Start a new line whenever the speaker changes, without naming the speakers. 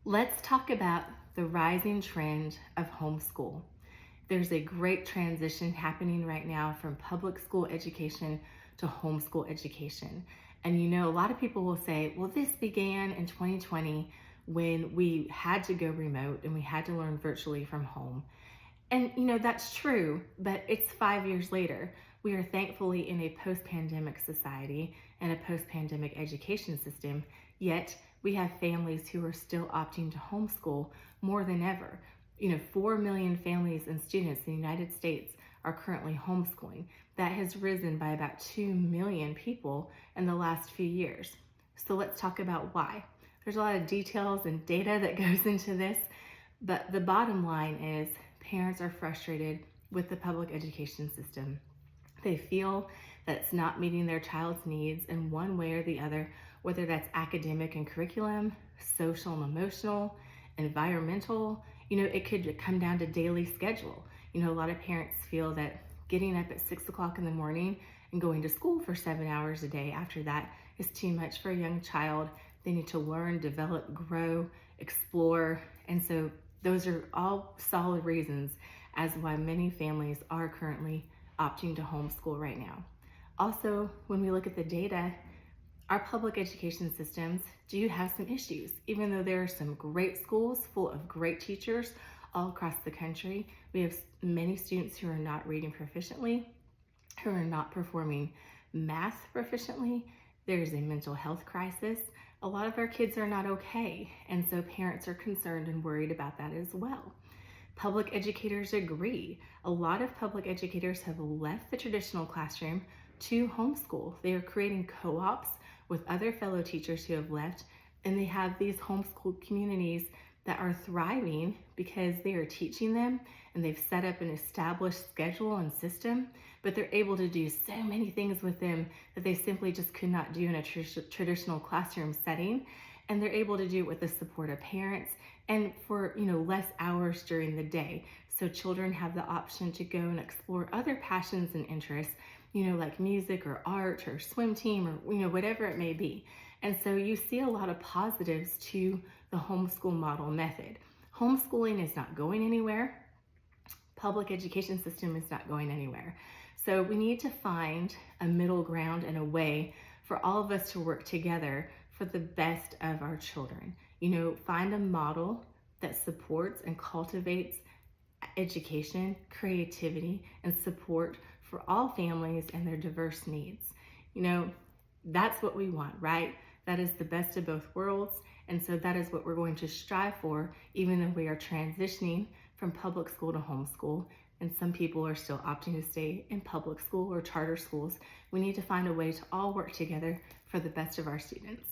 Let's talk about the rising trend of homeschool. There's a great transition happening right now from public school education to homeschool education. And a lot of people will say, well, this began in 2020 when we had to go remote and we had to learn virtually from home. And that's true, but it's 5 years later. We are thankfully in a post pandemic society and a post pandemic education system, yet we have families who are still opting to homeschool more than ever. 4 million families and students in the United States are currently homeschooling. That has risen by about 2 million people in the last few years. So let's talk about why. There's a lot of details and data that goes into this, but the bottom line is parents are frustrated with the public education system. They feel that it's not meeting their child's needs in one way or the other, whether that's academic and curriculum, social and emotional, environmental. It could come down to daily schedule. A lot of parents feel that getting up at 6 o'clock in the morning and going to school for 7 hours a day after that is too much for a young child. They need to learn, develop, grow, explore. And so those are all solid reasons as why many families are currently opting to homeschool right now. Also, when we look at the data, our public education systems do have some issues. Even though there are some great schools full of great teachers all across the country, we have many students who are not reading proficiently, who are not performing math proficiently. There's a mental health crisis. A lot of our kids are not okay, and so parents are concerned and worried about that as well. Public educators agree. A lot of public educators have left the traditional classroom to homeschool. They are creating co-ops with other fellow teachers who have left, and they have these homeschool communities that are thriving because they are teaching them and they've set up an established schedule and system, but they're able to do so many things with them that they simply just could not do in a traditional classroom setting. And they're able to do it with the support of parents and for less hours during the day. So children have the option to go and explore other passions and interests, like music or art or swim team or whatever it may be. And so you see a lot of positives to the homeschool model method. Homeschooling is not going anywhere. Public education system is not going anywhere. So we need to find a middle ground and a way for all of us to work together for the best of our children. Find a model that supports and cultivates education, creativity, and support for all families and their diverse needs. That's what we want, right? That is the best of both worlds. And so that is what we're going to strive for, even though we are transitioning from public school to homeschool. And some people are still opting to stay in public school or charter schools. We need to find a way to all work together for the best of our students.